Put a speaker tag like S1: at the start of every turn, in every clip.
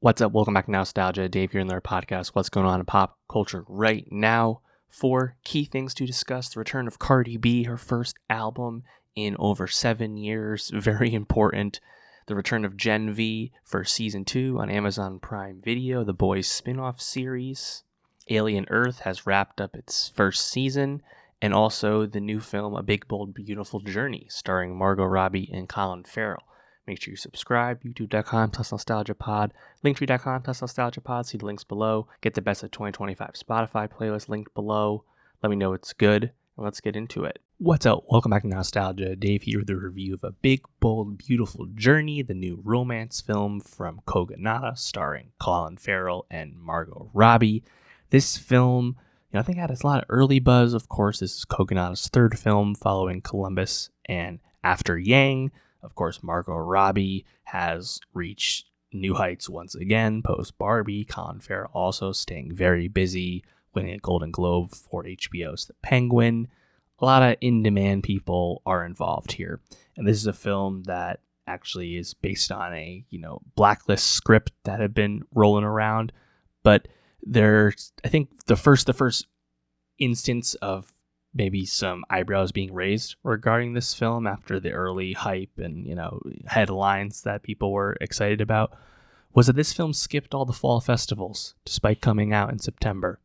S1: What's up? Welcome back to Nostalgia. Dave here in their podcast. What's going on in pop culture right now? 4 key things to discuss. The return of Cardi B, her first album in over 7 years. Very important. The return of Gen V for season 2 on Amazon Prime Video. The Boys spin-off series. Alien Earth has wrapped up its first season. And also the new film, A Big, Bold, Beautiful Journey, starring Margot Robbie and Colin Farrell. Make sure you subscribe, youtube.com/nostalgiapod, linktree.com/nostalgiapod, see the links below. Get the best of 2025 Spotify playlist linked below. Let me know it's good, and let's get into it. What's up? Welcome back to Nostalgia. Dave here with a review of A Big, Bold, Beautiful Journey, the new romance film from Kogonada, starring Colin Farrell and Margot Robbie. This film, I think had a lot of early buzz. Of course, this is Kogonada's third film following Columbus and After Yang. Of course, Margot Robbie has reached new heights once again post Barbie. Colin Farrell also staying very busy, winning a Golden Globe for HBO's The Penguin. A lot of in-demand people are involved here. And this is a film that actually is based on a, blacklist script that had been rolling around. But there's, I think, the first instance of maybe some eyebrows being raised regarding this film after the early hype and, headlines that people were excited about was that this film skipped all the fall festivals despite coming out in September.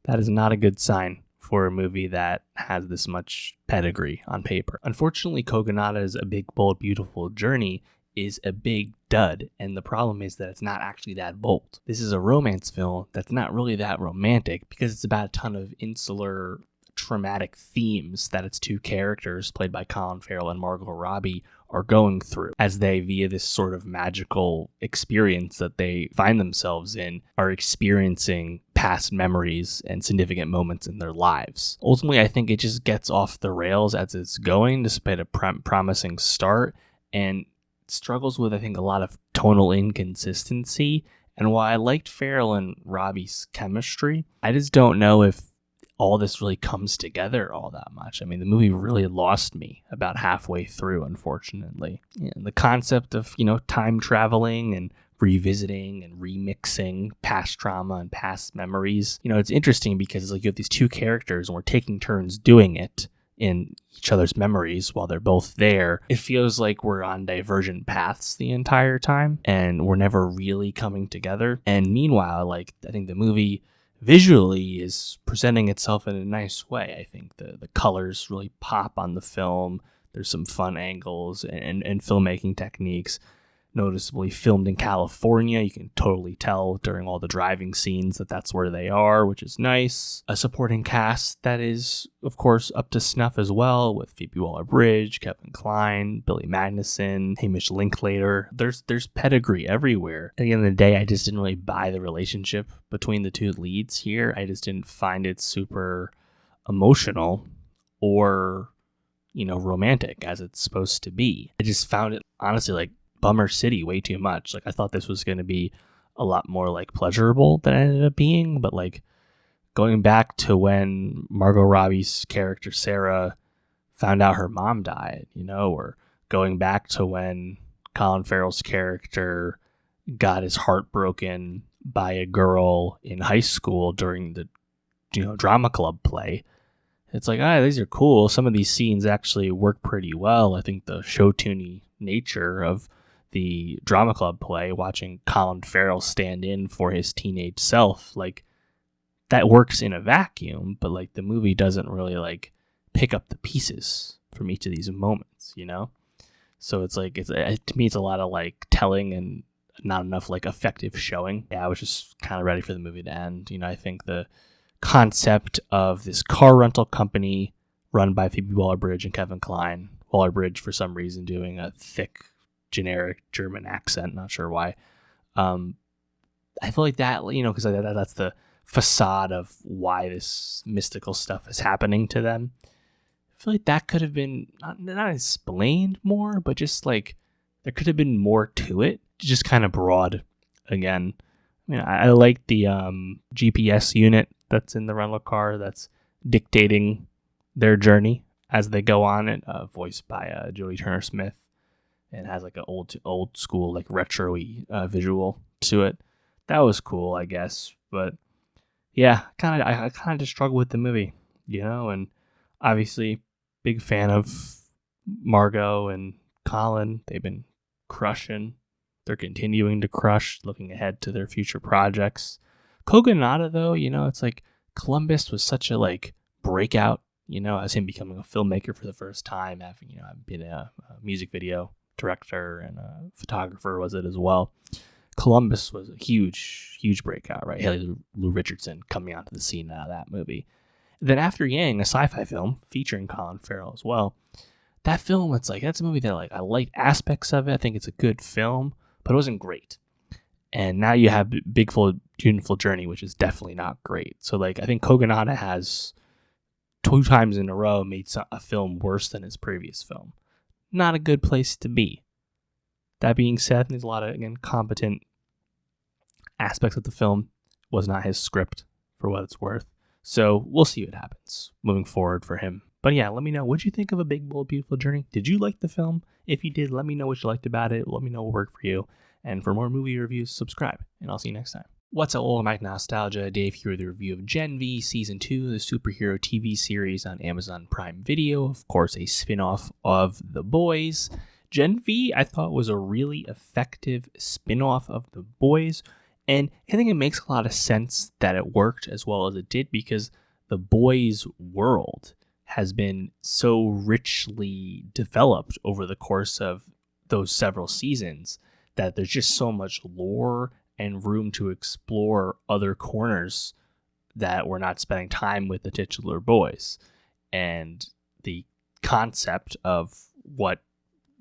S1: That is not a good sign for a movie that has this much pedigree on paper. Unfortunately, Kogonada's A Big, Bold, Beautiful Journey is a big dud, and the problem is that it's not actually that bold. This is a romance film that's not really that romantic because it's about a ton of insular traumatic themes that its two characters, played by Colin Farrell and Margot Robbie, are going through as they, via this sort of magical experience that they find themselves in, are experiencing past memories and significant moments in their lives. Ultimately, I think it just gets off the rails as it's going, despite a promising start, and struggles with, I think, a lot of tonal inconsistency. And while I liked Farrell and Robbie's chemistry, I just don't know if all this really comes together all that much. I mean, the movie really lost me about halfway through, unfortunately. The concept of, time traveling and revisiting and remixing past trauma and past memories, it's interesting because you have these two characters and we're taking turns doing it in each other's memories while they're both there. It feels like we're on divergent paths the entire time and we're never really coming together. And meanwhile, I think the movie visually is presenting itself in a nice way. I think the colors really pop on the film. There's some fun angles and filmmaking techniques. Noticeably filmed in California. You can totally tell during all the driving scenes that that's where they are, which is nice. A supporting cast that is, of course, up to snuff as well, with Phoebe Waller-Bridge, Kevin Kline, Billy Magnussen, Hamish Linklater. There's pedigree everywhere. At the end of the day, I just didn't really buy the relationship between the two leads here. I just didn't find it super emotional or, romantic as it's supposed to be. I just found it, honestly, Bummer City way too much. I thought this was going to be a lot more pleasurable than it ended up being, but going back to when Margot Robbie's character Sarah found out her mom died, or going back to when Colin Farrell's character got his heart broken by a girl in high school during the drama club play. It's these are cool. Some of these scenes actually work pretty well. I think the show-tuney nature of the drama club play, watching Colin Farrell stand in for his teenage self, that works in a vacuum, but the movie doesn't really pick up the pieces from each of these moments, So it's to me it's a lot of telling and not enough effective showing. Yeah, I was just kind of ready for the movie to end. I think the concept of this car rental company run by Phoebe Waller-Bridge and Kevin Kline, Waller-Bridge for some reason doing a thick generic German accent, not sure why. I feel like that, because that's the facade of why this mystical stuff is happening to them. I feel like that could have been not explained more, but just there could have been more to it. Just kind of broad again. I mean, I like the GPS unit that's in the rental car that's dictating their journey as they go on it, voiced by Jodie Turner-Smith. It has an old school retro-y visual to it. that was cool, I guess. But yeah, I kind of just struggle with the movie, and obviously big fan of Margot and Colin. They've been crushing. They're continuing to crush, looking ahead to their future projects. Kogonada, though, it's like Columbus was such a breakout, as him becoming a filmmaker for the first time, having been a music video director and a photographer, was it as well. Columbus was a huge breakout, right? Haley Lou Richardson coming onto the scene out of that movie. Then After Yang, a sci-fi film featuring Colin Farrell as well. That film, that's a movie that I like aspects of it. I think it's a good film, but it wasn't great. And now you have Bigfoot Beautiful Journey, which is definitely not great. So I think Kogonada has 2 times in a row made a film worse than his previous film. Not a good place to be. That being said, there's a lot of, again, competent aspects of the film. Was not his script, for what it's worth. So we'll see what happens moving forward for him. But yeah, let me know. What'd you think of A Big Bold Beautiful Journey? Did you like the film? If you did, let me know what you liked about it. Let me know what worked for you. And for more movie reviews, subscribe. And I'll see you next time. What's up, old Mike Nostalgia? Dave here with a review of Gen V Season 2, the superhero TV series on Amazon Prime Video. Of course, a spin-off of The Boys. Gen V, I thought, was a really effective spin-off of The Boys. And I think it makes a lot of sense that it worked as well as it did, because The Boys world has been so richly developed over the course of those several seasons that there's just so much lore and room to explore other corners that we're not spending time with the titular boys. And the concept of what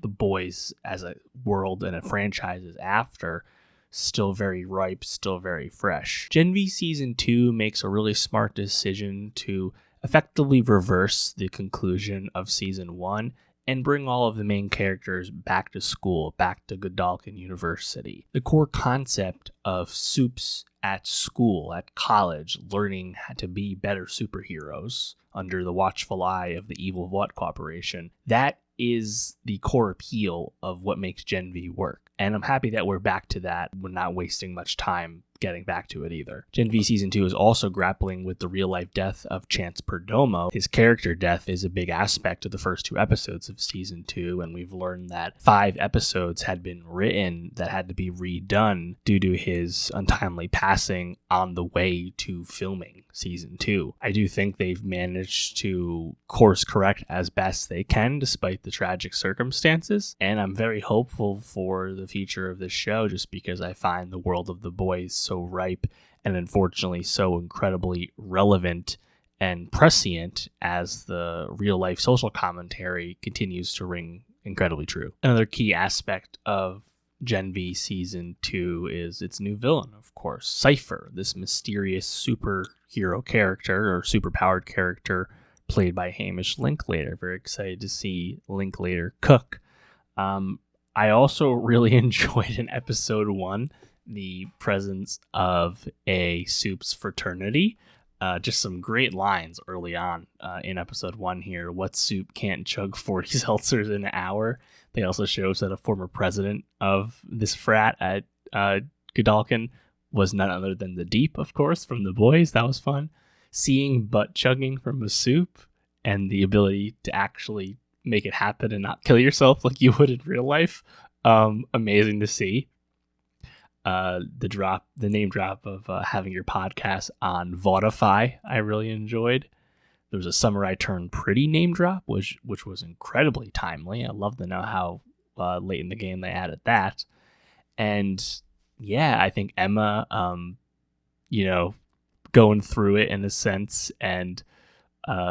S1: The Boys as a world and a franchise is after, still very ripe, still very fresh. Gen V Season 2 makes a really smart decision to effectively reverse the conclusion of Season 1 and bring all of the main characters back to school, back to Godalkin University. The core concept of Supes at school, at college, learning how to be better superheroes under the watchful eye of the Evil Vought Corporation, that is the core appeal of what makes Gen V work. And I'm happy that we're back to that. We're not wasting much time getting back to it either. Gen V Season 2 is also grappling with the real-life death of Chance Perdomo. His character death is a big aspect of the first 2 episodes of Season 2, and we've learned that 5 episodes had been written that had to be redone due to his untimely passing on the way to filming Season 2. I do think they've managed to course correct as best they can despite the tragic circumstances, and I'm very hopeful for the future of this show just because I find the world of The Boys so ripe and unfortunately so incredibly relevant and prescient as the real life social commentary continues to ring incredibly true. Another key aspect of Gen V Season 2 is its new villain, of course, Cypher, this mysterious superhero character or superpowered character played by Hamish Linklater. Very excited to see Linklater cook. I also really enjoyed in episode 1 the presence of a Supes fraternity. Just some great lines early on in episode 1 here. What Supe can't chug 40 seltzers in an hour? They also show us that a former president of this frat at Godalkin was none other than the Deep, of course, from The Boys. That was fun. Seeing butt chugging from a Supe and the ability to actually make it happen and not kill yourself like you would in real life. Amazing to see. The name drop of having your podcast on Vodify, I really enjoyed. There was a Samurai Turn Pretty name drop, which was incredibly timely. I love to know how late in the game they added that. And yeah, I think Emma, going through it in a sense and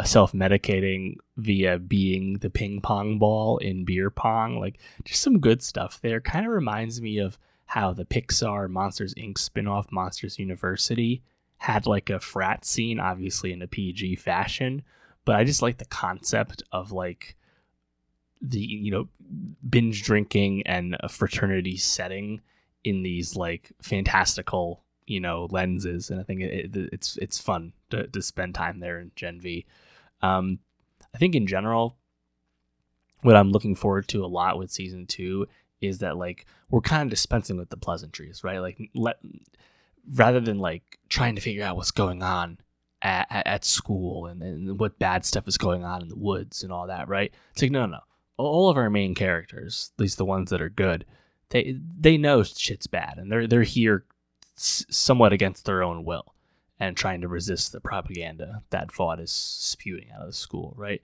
S1: self-medicating via being the ping pong ball in beer pong, just some good stuff there. Kind of reminds me of how the Pixar Monsters Inc. spinoff Monsters University had a frat scene, obviously in a PG fashion, but I just like the concept of the binge drinking and a fraternity setting in these fantastical lenses, and I think it's fun to spend time there in Gen V. I think in general, what I'm looking forward to a lot with Season 2 is that we're kind of dispensing with the pleasantries, right? rather than like trying to figure out what's going on at school and what bad stuff is going on in the woods and all that, right? It's like, no. All of our main characters, at least the ones that are good, they know shit's bad, and they're here somewhat against their own will and trying to resist the propaganda that Vought is spewing out of the school, right?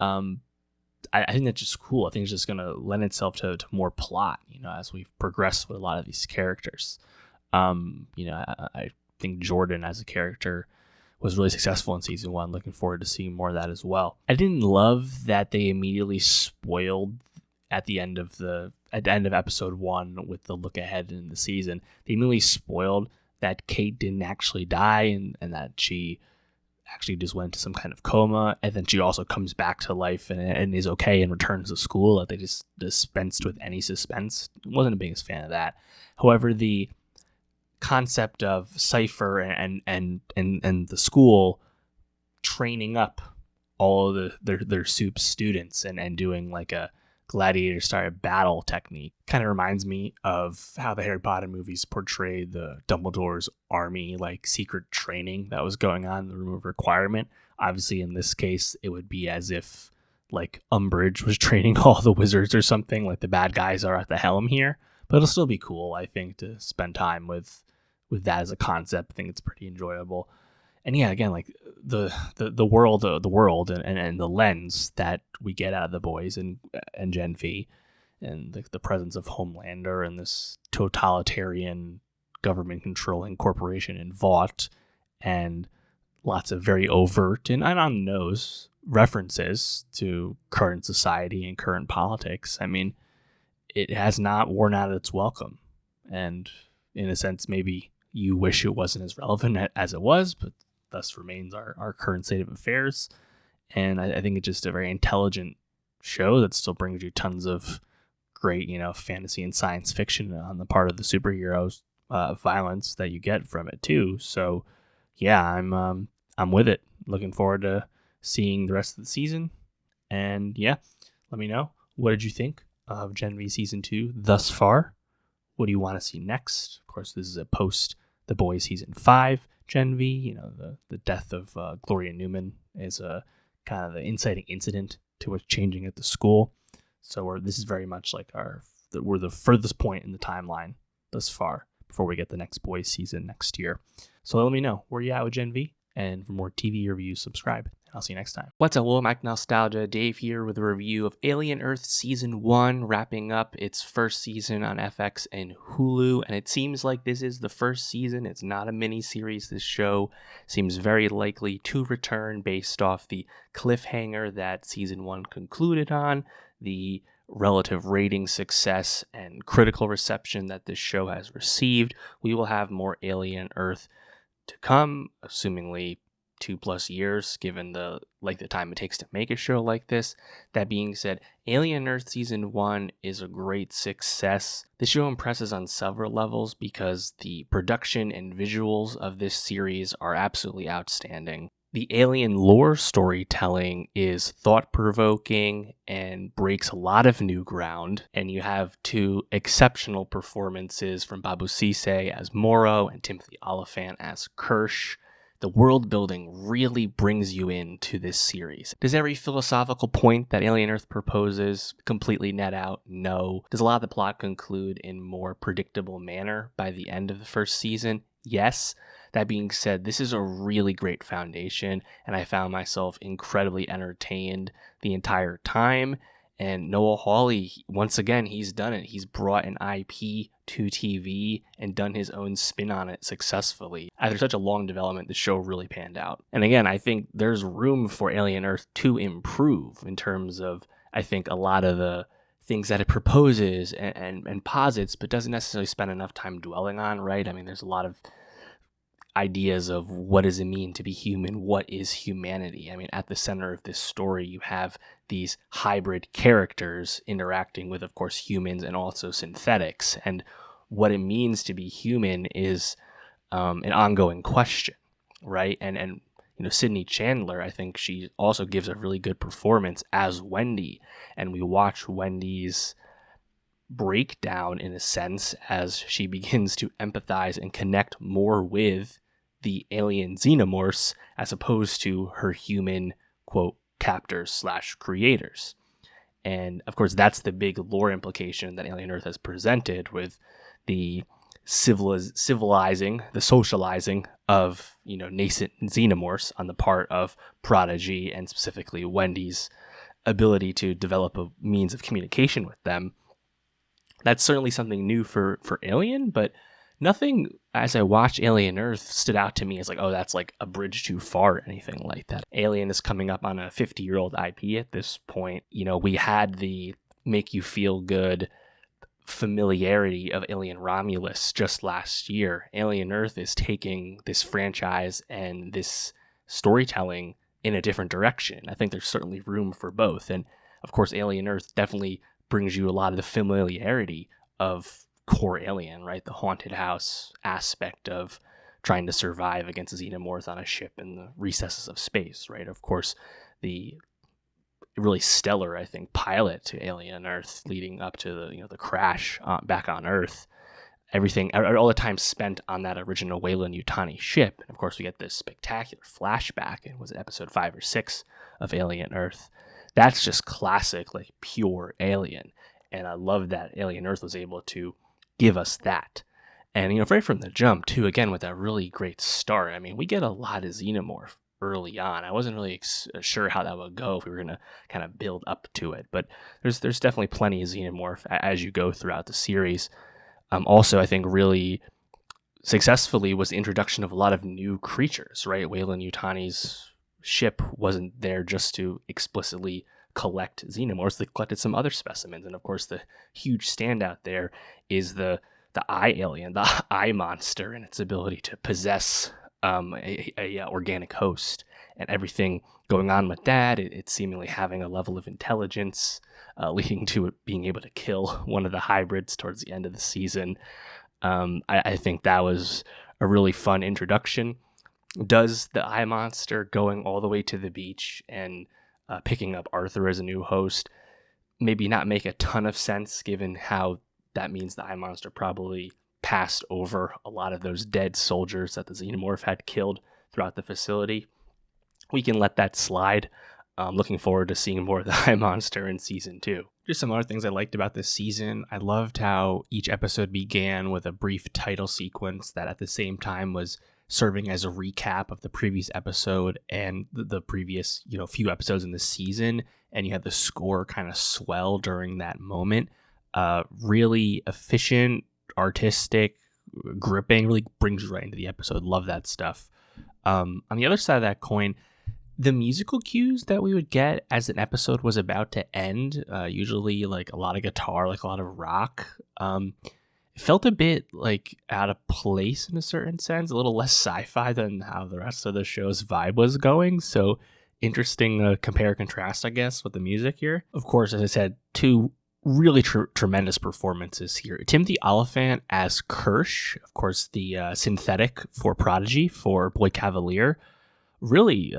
S1: I think that's just cool. I think it's just going to lend itself to more plot, as we progress with a lot of these characters. I think Jordan as a character was really successful in season 1. Looking forward to seeing more of that as well. I didn't love that they immediately spoiled at the end of episode 1 with the look ahead in the season. They immediately spoiled that Kate didn't actually die and that she actually just went into some kind of coma, and then she also comes back to life and is okay and returns to school. Like, they just dispensed with any suspense. Wasn't the biggest fan of that. However, the concept of Cypher and the school training up all of their soup students and doing like a gladiator style battle technique kind of reminds me of how the Harry Potter movies portray the Dumbledore's army, like secret training that was going on in the Room of Requirement. Obviously, in this case, it would be as if like Umbridge was training all the wizards or something, like the bad guys are at the helm here. But it'll still be cool, I think, to spend time with that as a concept. I think it's pretty enjoyable. And yeah, again, like the world and the lens that we get out of the boys and Gen V, and the presence of Homelander and this totalitarian government controlling corporation in Vought, and lots of very overt and on the nose references to current society and current politics. I mean, it has not worn out its welcome, and in a sense, maybe you wish it wasn't as relevant as it was, but thus remains our current state of affairs. And I think it's just a very intelligent show that still brings you tons of great, fantasy and science fiction on the part of the superheroes, violence that you get from it too. So yeah, I'm with it. Looking forward to seeing the rest of the season. And yeah, let me know, what did you think of Gen V season 2 thus far? What do you want to see next? Of course, this is a post The Boys season 5 Gen V. The death of Gloria Newman is a kind of the inciting incident to what's changing at the school. So this is very much like we're the furthest point in the timeline thus far before we get the next Boys season next year. So let me know where you at with Gen V, and for more TV reviews, subscribe. I'll see you next time. What's up, Womack Nostalgia? Dave here with a review of Alien Earth Season 1, wrapping up its first season on FX and Hulu. And it seems like this is the first season. It's not a mini-series. This show seems very likely to return based off the cliffhanger that Season 1 concluded on, the relative rating success and critical reception that this show has received. We will have more Alien Earth to come, assumingly 2+ years, given the time it takes to make a show like this. That being said, Alien Earth Season 1 is a great success. The show impresses on several levels because the production and visuals of this series are absolutely outstanding. The alien lore storytelling is thought-provoking and breaks a lot of new ground, and you have 2 exceptional performances from Babu Sise as Morrow and Timothy Oliphant as Kirsch. The world building really brings you into this series. Does every philosophical point that Alien Earth proposes completely net out? No. Does a lot of the plot conclude in more predictable manner by the end of the first season? Yes. That being said, this is a really great foundation, and I found myself incredibly entertained the entire time. And Noah Hawley, once again, he's done it. He's brought an IP to TV and done his own spin on it successfully. After such a long development, the show really panned out. And again, I think there's room for Alien Earth to improve in terms of, I think, a lot of the things that it proposes and posits, but doesn't necessarily spend enough time dwelling on, right? I mean, there's a lot of ideas of what does it mean to be human, what is humanity. I mean, at the center of this story, you have these hybrid characters interacting with, of course, humans and also synthetics, and what it means to be human is an ongoing question, right? And Sydney Chandler, I think she also gives a really good performance as Wendy, and we watch Wendy's breakdown in a sense as she begins to empathize and connect more with the alien xenomorphs as opposed to her human, quote, captors slash creators. And of course, that's the big lore implication that Alien Earth has presented with the civilizing, the socializing of, nascent xenomorphs on the part of Prodigy and specifically Wendy's ability to develop a means of communication with them. That's certainly something new for Alien, but nothing as I watched Alien Earth stood out to me as like, oh, that's like a bridge too far or anything like that. Alien is coming up on a 50-year-old IP at this point. We had the make you feel good familiarity of Alien Romulus just last year. Alien Earth is taking this franchise and this storytelling in a different direction. I think there's certainly room for both. And of course, Alien Earth definitely brings you a lot of the familiarity of core Alien, right? The haunted house aspect of trying to survive against xenomorphs on a ship in the recesses of space, right? Of course, the really stellar, I think, pilot to Alien Earth leading up to the crash back on Earth. Everything, all the time spent on that original Weyland-Yutani ship. And of course, we get this spectacular flashback. It was episode 5 or 6 of Alien Earth. That's just classic, like pure Alien. And I love that Alien Earth was able to give us that. And, right from the jump, too, again, with that really great start. I mean, we get a lot of xenomorph early on. I wasn't really sure how that would go if we were going to kind of build up to it. But there's definitely plenty of xenomorph as you go throughout the series. Also, I think really successfully was the introduction of a lot of new creatures, right? Weyland-Yutani's ship wasn't there just to explicitly collect xenomorphs. They collected some other specimens. And of course, the huge standout there is the eye alien, the eye monster, and its ability to possess a organic host. And everything going on with that, it seemingly having a level of intelligence, leading to it being able to kill one of the hybrids towards the end of the season. I think that was a really fun introduction. Does the eye monster going all the way to the beach and picking up Arthur as a new host maybe not make a ton of sense, given how that means the eye monster probably passed over a lot of those dead soldiers that the xenomorph had killed throughout the facility. We can let that slide. Looking forward to seeing more of the eye monster in season 2. Just some other things I liked about this season. I loved how each episode began with a brief title sequence that at the same time was serving as a recap of the previous episode and the previous, few episodes in the season. And you had the score kind of swell during that moment. Really efficient, artistic, gripping, really brings you right into the episode. Love that stuff. On the other side of that coin, the musical cues that we would get as an episode was about to end, usually like a lot of guitar, like a lot of rock, it felt a bit like out of place in a certain sense, a little less sci-fi than how the rest of the show's vibe was going. So interesting compare contrast, I guess, with the music here. Of course, as I said, 2 really tremendous performances here. Timothy Oliphant as Kirsch, of course, the synthetic for Prodigy for Boy Cavalier. Really,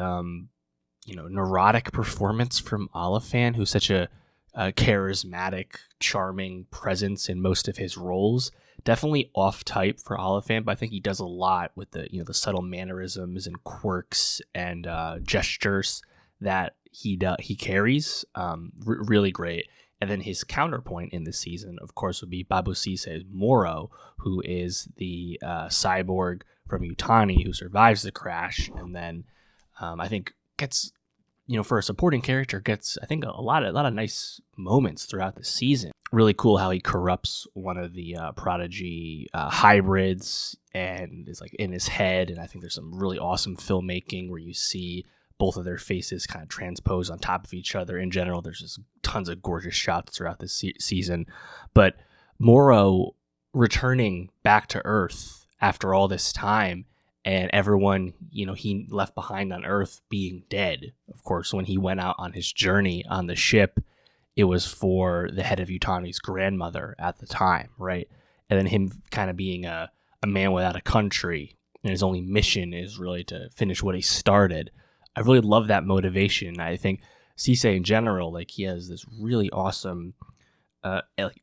S1: neurotic performance from Oliphant, who's such a charismatic, charming presence in most of his roles. Definitely off type for Oliphant, but I think he does a lot with the subtle mannerisms and quirks and gestures that he carries. Really great. And then his counterpoint in this season, of course, would be Babu Sisay's Moro, who is the cyborg from Yutani who survives the crash, and then I think gets, for a supporting character, gets, I think, a lot of nice moments throughout the season. Really cool how he corrupts one of the Prodigy hybrids and is like in his head. And I think there's some really awesome filmmaking where you see both of their faces kind of transpose on top of each other. In general, there's just tons of gorgeous shots throughout this season. But Moro returning back to Earth after all this time, and everyone, he left behind on Earth being dead. Of course, when he went out on his journey on the ship, it was for the head of Yutani's grandmother at the time, right? And then him kind of being a man without a country, and his only mission is really to finish what he started. I really love that motivation. I think Sisay in general, like, he has this really awesome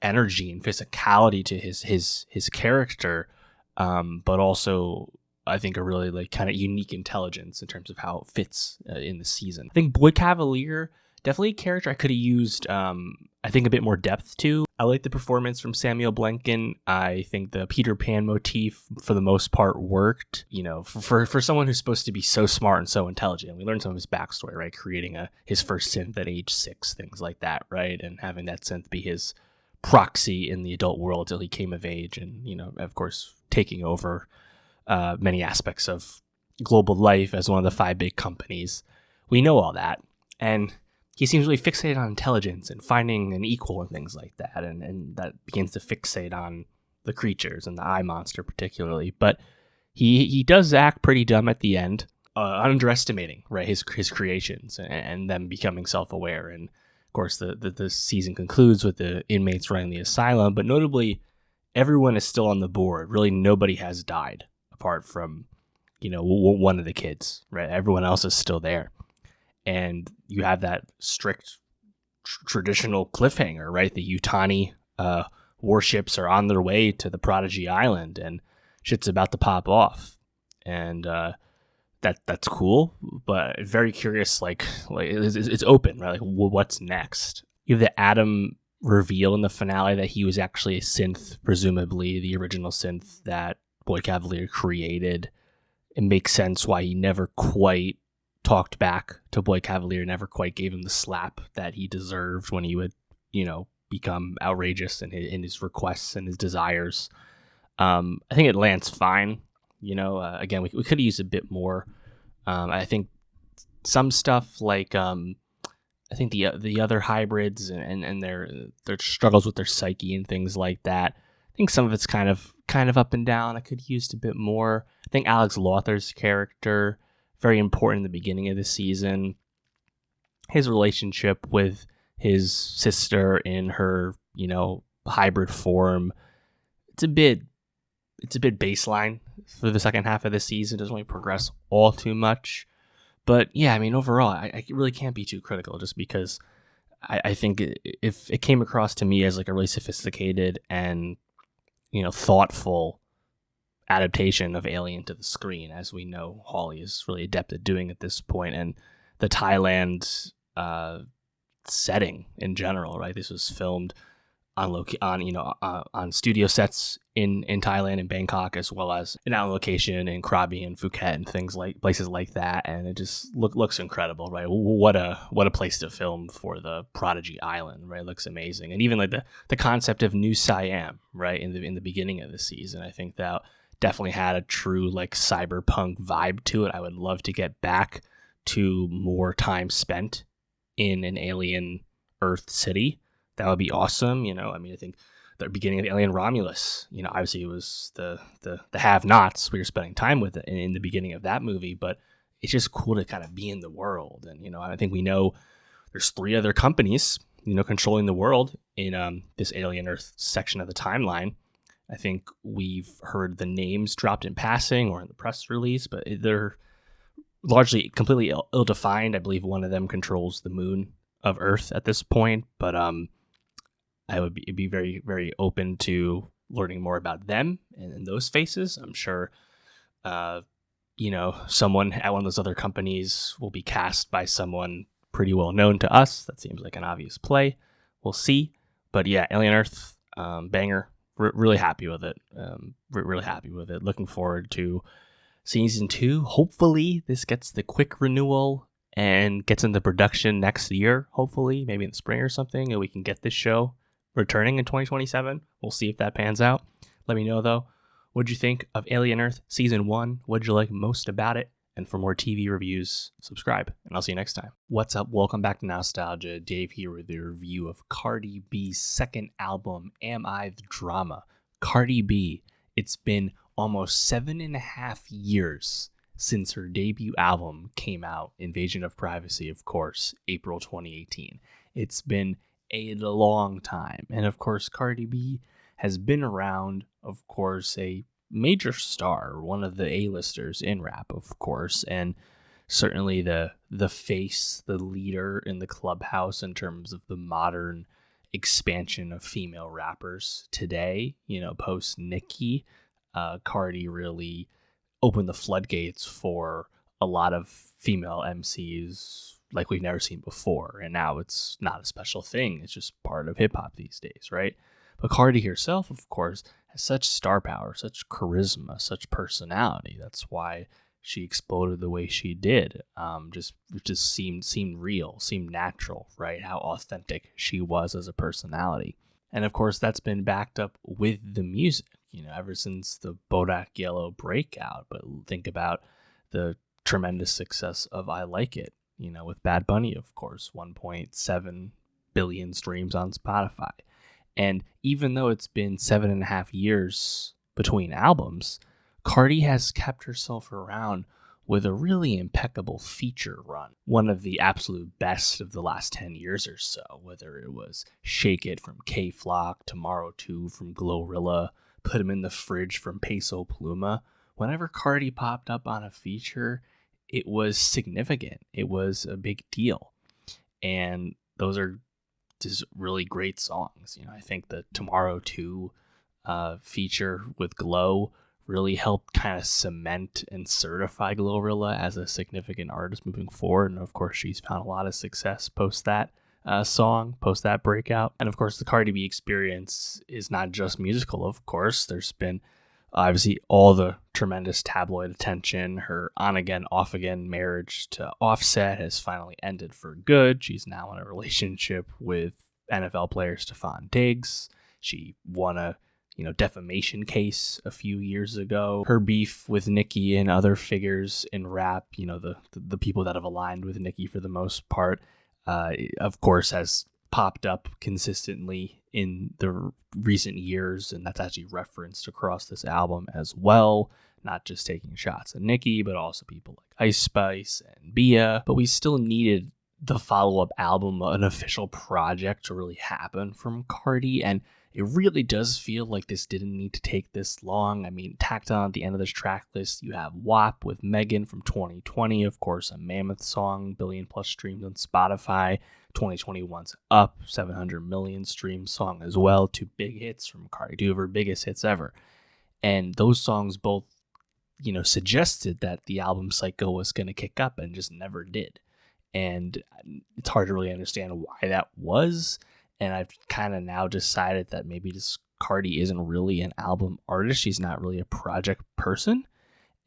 S1: energy and physicality to his character, but also I think a really like kind of unique intelligence in terms of how it fits in the season. I think Boy Cavalier, definitely a character I could have used I think a bit more depth to. I like the performance from Samuel Blanken. I think the Peter Pan motif for the most part worked, you know, for someone who's supposed to be so smart and so intelligent. We learned some of his backstory, right? Creating his first synth at age 6, things like that, right? And having that synth be his proxy in the adult world till he came of age, and, you know, of course, taking over many aspects of global life as one of the 5 big companies. We know all that. And he seems really fixated on intelligence and finding an equal and things like that. And that begins to fixate on the creatures and the eye monster particularly. But he does act pretty dumb at the end, underestimating, right, his creations and them becoming self-aware. And of course, the season concludes with the inmates running the asylum. But notably, everyone is still on the board. Really, nobody has died apart from, you know, one of the kids, right? Everyone else is still there. And you have that strict traditional cliffhanger, right? The Yutani warships are on their way to the Prodigy Island, and shit's about to pop off. And that's cool, but very curious. Like it's open, right? Like what's next? You have the Adam reveal in the finale that he was actually a synth, presumably the original synth that Boy Cavalier created. It makes sense why he never quite talked back to Boy Cavalier, never quite gave him the slap that he deserved when he would, you know, become outrageous in his requests and his desires. I think it lands fine. You know, again, we could have used a bit more. I think some stuff like I think the other hybrids and their struggles with their psyche and things like that. I think some of it's kind of up and down. I could have used a bit more. I think Alex Lothar's character, very important in the beginning of the season. His relationship with his sister in her, you know, hybrid form. It's a bit baseline for the second half of the season. It doesn't really progress all too much. But yeah, I mean, overall, I really can't be too critical just because I think if it came across to me as like a really sophisticated and, you know, thoughtful adaptation of Alien to the screen, as we know Hawley is really adept at doing at this point, and the Thailand setting in general, right? This was filmed on studio sets in Thailand and Bangkok, as well as an out location in Krabi and Phuket and places like that, and it just looks incredible, right? What a place to film for the Prodigy Island, right? It looks amazing, and even like the concept of New Siam, right, in the beginning of the season, I think that definitely had a true like cyberpunk vibe to it. I would love to get back to more time spent in an alien Earth city. That would be awesome. You know, I mean, I think the beginning of Alien Romulus, you know, obviously it was the have-nots we were spending time with in the beginning of that movie, but it's just cool to kind of be in the world. And, you know, I think we know there's 3 other companies, you know, controlling the world in this Alien Earth section of the timeline. I think we've heard the names dropped in passing or in the press release, but they're largely completely ill-defined. I believe one of them controls the moon of Earth at this point, but I would be very, very open to learning more about them and those faces. I'm sure, you know, someone at one of those other companies will be cast by someone pretty well known to us. That seems like an obvious play. We'll see. But yeah, Alien Earth, banger. Really happy with it. Really happy with it. Looking forward to season 2. Hopefully this gets the quick renewal and gets into production next year. Hopefully, maybe in the spring or something, and we can get this show returning in 2027. We'll see if that pans out. Let me know though. What'd you think of Alien Earth season 1? What'd you like most about it? And for more TV reviews, subscribe, and I'll see you next time. What's up? Welcome back to Nostalgia. Dave here with a review of Cardi B's second album, Am I the Drama? Cardi B, it's been almost 7.5 years since her debut album came out, Invasion of Privacy, of course, April 2018. It's been a long time, and of course, Cardi B has been around, of course, a major star, one of the A-listers in rap, of course, and certainly the face, the leader in the clubhouse in terms of the modern expansion of female rappers today, post Nicki. Cardi really opened the floodgates for a lot of female MCs like we've never seen before. And now it's not a special thing. It's just part of hip hop these days, right? But Cardi herself, of course, has such star power, such charisma, such personality. That's why she exploded the way she did. Just seemed real, seemed natural, right? How authentic she was as a personality. And of course, that's been backed up with the music, ever since the Bodak Yellow breakout. But think about the tremendous success of I Like It, with Bad Bunny, of course, 1.7 billion streams on Spotify. And even though it's been 7.5 years between albums, Cardi has kept herself around with a really impeccable feature run. One of the absolute best of the last 10 years or so, whether it was Shake It from K-Flock, Tomorrow 2 from Glorilla, Put 'Em in the Fridge from Peso Pluma. Whenever Cardi popped up on a feature, it was significant. It was a big deal. And those are just really great songs. I think the Tomorrow 2 feature with Glow really helped kind of cement and certify Glorilla as a significant artist moving forward. And of course, she's found a lot of success post that post that breakout. And of course, the Cardi B experience is not just musical, of course. There's been obviously all the tremendous tabloid attention. Her on-again, off-again marriage to Offset has finally ended for good. She's now in a relationship with NFL player Stephon Diggs. She won a defamation case a few years ago. Her beef with Nicki and other figures in rap, the people that have aligned with Nicki for the most part, of course, has popped up consistently in the recent years, and that's actually referenced across this album as well. Not just taking shots at Nicki, but also people like Ice Spice and Bia. But we still needed the follow-up album, an official project, to really happen from Cardi, and it really does feel like this didn't need to take this long. I mean, tacked on at the end of this track list, you have WAP with Megan from 2020, of course, a mammoth song, billion-plus streams on Spotify. 2021's Up, 700 million stream song as well. 2 big hits from Cardi, 2 of her biggest hits ever. And those songs both, suggested that the album cycle was going to kick up and just never did. And it's hard to really understand why that was. And I've kind of now decided that maybe this Cardi isn't really an album artist. She's not really a project person.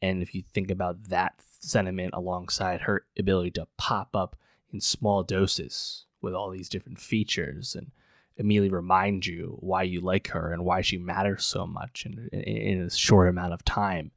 S1: And if you think about that sentiment alongside her ability to pop up in small doses with all these different features and immediately remind you why you like her and why she matters so much in a short amount of time,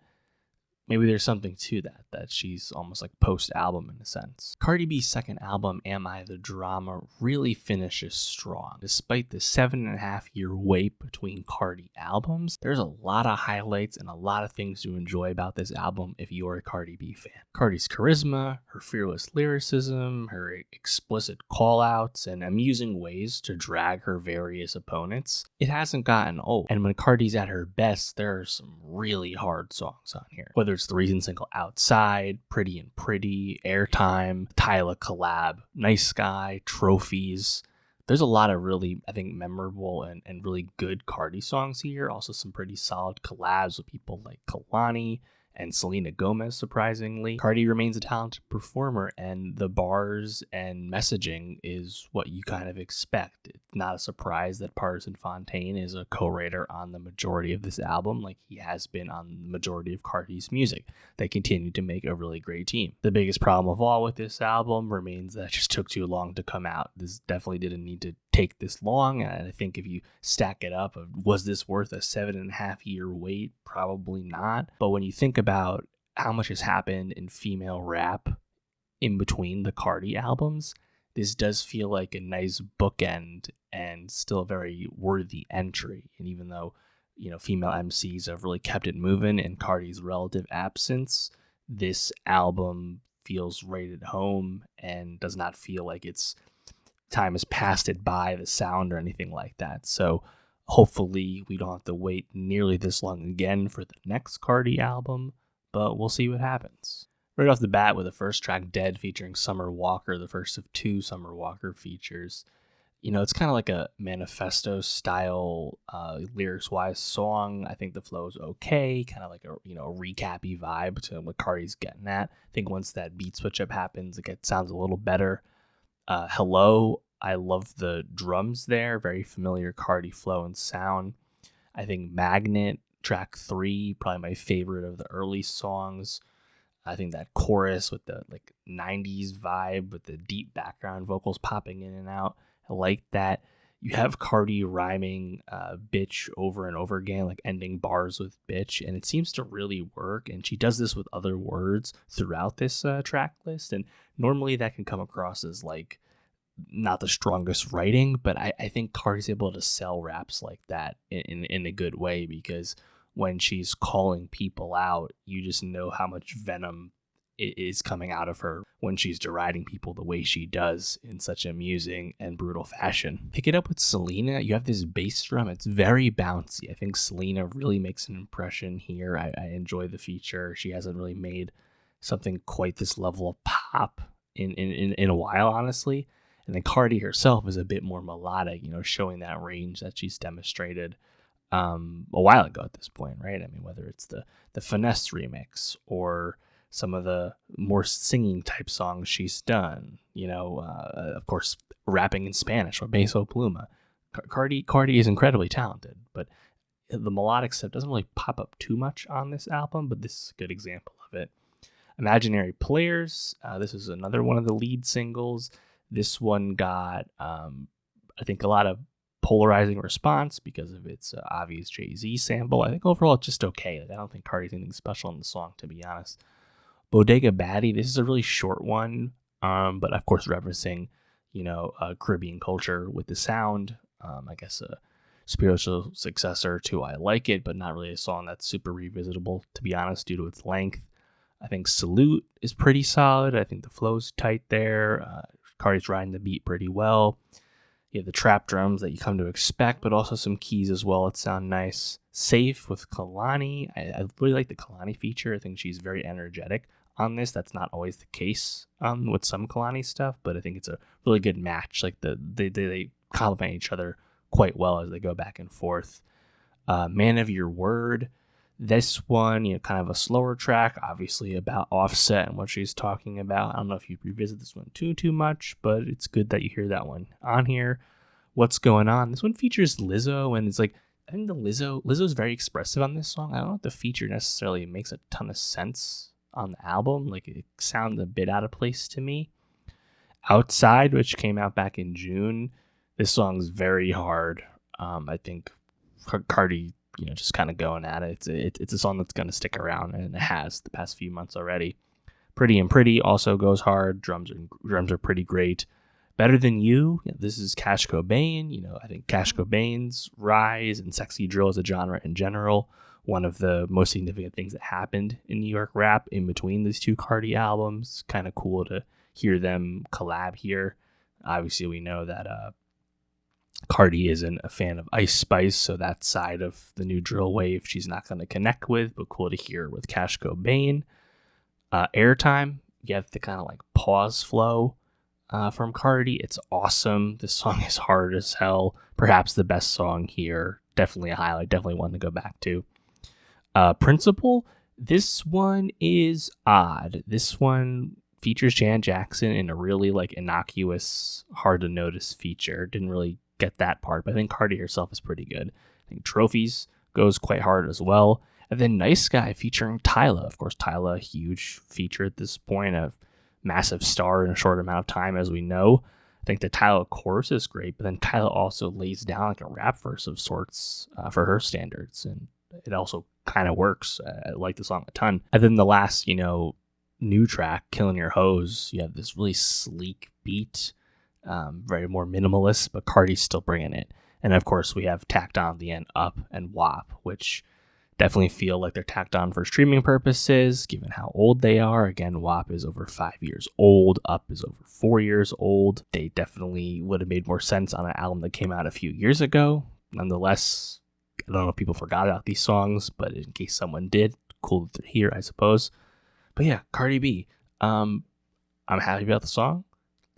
S1: maybe there's something to that she's almost like post-album in a sense. Cardi B's second album, Am I the Drama, really finishes strong. Despite the 7.5-year wait between Cardi albums, there's a lot of highlights and a lot of things to enjoy about this album if you're a Cardi B fan. Cardi's charisma, her fearless lyricism, her explicit call-outs, and amusing ways to drag her various opponents, it hasn't gotten old. And when Cardi's at her best, there are some really hard songs on here. Whether it's the recent single Outside, Pretty and Pretty, Airtime, Tyla collab, Nice Guy, Trophies. There's a lot of really, I think, memorable and really good Cardi songs here. Also some pretty solid collabs with people like Kalani and Selena Gomez, surprisingly. Cardi remains a talented performer, and the bars and messaging is what you kind of expect. It's not a surprise that Partisan Fontaine is a co-writer on the majority of this album, like he has been on the majority of Cardi's music. They continue to make a really great team. The biggest problem of all with this album remains that it just took too long to come out. This definitely didn't need to take this long, and I think if you stack it up, was this worth a 7.5-year wait? Probably not. But when you think about how much has happened in female rap in between the Cardi albums, this does feel like a nice bookend and still a very worthy entry. And even though, female MCs have really kept it moving in Cardi's relative absence, this album feels right at home and does not feel like it's time has passed it by the sound or anything like that. So hopefully we don't have to wait nearly this long again for the next Cardi album, but we'll see what happens. Right off the bat with the first track, Dead, featuring Summer Walker, the first of 2 Summer Walker features. It's kind of like a manifesto style lyrics wise song. I think the flow is okay, kind of like a recappy vibe to what Cardi's getting at. I think once that beat switch up happens, it sounds a little better. Hello, I love the drums there, very familiar Cardi flow and sound. I think Magnet, track 3, probably my favorite of the early songs. I think that chorus with the like 90s vibe with the deep background vocals popping in and out. I like that. You have Cardi rhyming bitch over and over again, like ending bars with bitch, and it seems to really work. And she does this with other words throughout this track list. And normally that can come across as like not the strongest writing, but I think Cardi's able to sell raps like that in a good way, because when she's calling people out, you just know how much venom is coming out of her when she's deriding people the way she does in such amusing and brutal fashion. Pick it up with Selena. You have this bass drum. It's very bouncy. I think Selena really makes an impression here. I enjoy the feature. She hasn't really made something quite this level of pop in a while, honestly. And then Cardi herself is a bit more melodic, showing that range that she's demonstrated a while ago at this point, right? I mean, whether it's the Finesse remix or some of the more singing type songs she's done, of course, rapping in Spanish or Beso Pluma. Cardi is incredibly talented, but the melodic stuff doesn't really pop up too much on this album, but this is a good example of it. Imaginary Players, this is another one of the lead singles. This one got, I think, a lot of polarizing response because of its obvious Jay-Z sample. I think overall it's just okay. I don't think Cardi's anything special in the song, to be honest. Bodega Baddie, this is a really short one, but of course referencing, Caribbean culture with the sound. I guess a spiritual successor to I Like It, but not really a song that's super revisitable, to be honest, due to its length. I think Salute is pretty solid. I think the flow's tight there. Cardi's riding the beat pretty well. You have the trap drums that you come to expect, but also some keys as well that sound nice. Safe with Kalani. I really like the Kalani feature. I think she's very energetic on this. That's not always the case with some Kalani stuff, but I think it's a really good match. Like they complement each other quite well as they go back and forth. Man of Your Word. This one, kind of a slower track, obviously about Offset and what she's talking about. I don't know if you revisit this one too much, but it's good that you hear that one on here. What's Going On? This one features Lizzo, and it's like, I think Lizzo's very expressive on this song. I don't know if the feature necessarily makes a ton of sense on the album. Like, it sounds a bit out of place to me. Outside, which came out back in June, this song's very hard. I think Cardi, just kind of going at it. It's a song that's going to stick around, and it has the past few months already. Pretty and Pretty also goes hard. Drums are pretty great. Better Than You. This is Cash Cobain. I think Cash Cobain's rise and sexy drill as a genre in general, one of the most significant things that happened in New York rap in between these two Cardi albums. Kind of cool to hear them collab here. Obviously, we know that Cardi isn't a fan of Ice Spice, so that side of the new drill wave she's not going to connect with, but cool to hear with Cash Cobain. Airtime, you have the kind of like pause flow from Cardi. It's awesome. This song is hard as hell. Perhaps the best song here. Definitely a highlight. Definitely one to go back to. Principle, this one is odd. This one features Janet Jackson in a really like innocuous, hard to notice feature. Didn't really get that part, but I think Cardi herself is pretty good. I think Trophies goes quite hard as well. And then Nice Guy featuring Tyla. Of course, Tyla, a huge feature at this point, a massive star in a short amount of time, as we know. I think the Tyla chorus is great, but then Tyla also lays down like a rap verse of sorts for her standards, and it also kind of works. I like the song a ton. And then the last, new track, Killing Your Hoes, you have this really sleek beat, very more minimalist, but Cardi's still bringing it. And of course, we have tacked on at the end Up and WAP, which definitely feel like they're tacked on for streaming purposes, given how old they are. Again, WAP is over 5 years old. Up is over 4 years old. They definitely would have made more sense on an album that came out a few years ago. Nonetheless, I don't know if people forgot about these songs, but in case someone did, cool to hear, I suppose. But yeah, Cardi B. I'm happy about the song.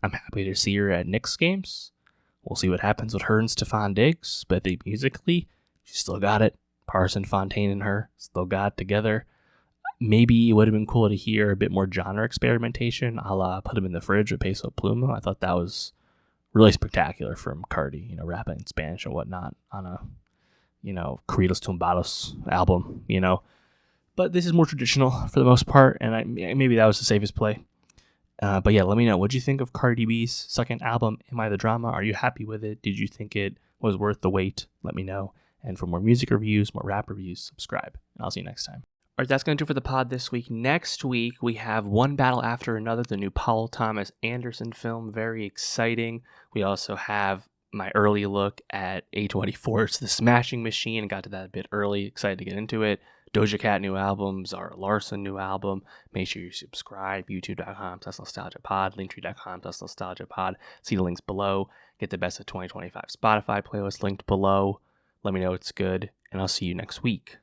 S1: I'm happy to see her at Knicks games. We'll see what happens with her and Stefan Diggs, but I think musically, she still got it. Parson Fontaine and her still got it together. Maybe it would have been cool to hear a bit more genre experimentation, a la Put 'Em in the Fridge with Peso Pluma. I thought that was really spectacular from Cardi, rapping in Spanish and whatnot on a, Corridos Tumbados album, But this is more traditional for the most part, and maybe that was the safest play. But yeah, let me know. What'd you think of Cardi B's second album, Am I the Drama? Are you happy with it? Did you think it was worth the wait? Let me know. And for more music reviews, more rap reviews, subscribe. And I'll see you next time. All right, that's going to do it for the pod this week. Next week, we have One Battle After Another, the new Paul Thomas Anderson film. Very exciting. We also have my early look at A24's The Smashing Machine. I got to that a bit early. Excited to get into it. Doja Cat new album, Zara Larsson new album. Make sure you subscribe. YouTube.com/nostalgiapod, Linktree.com/nostalgiapod. See the links below. Get the best of 2025 Spotify playlist linked below. Let me know it's good, and I'll see you next week.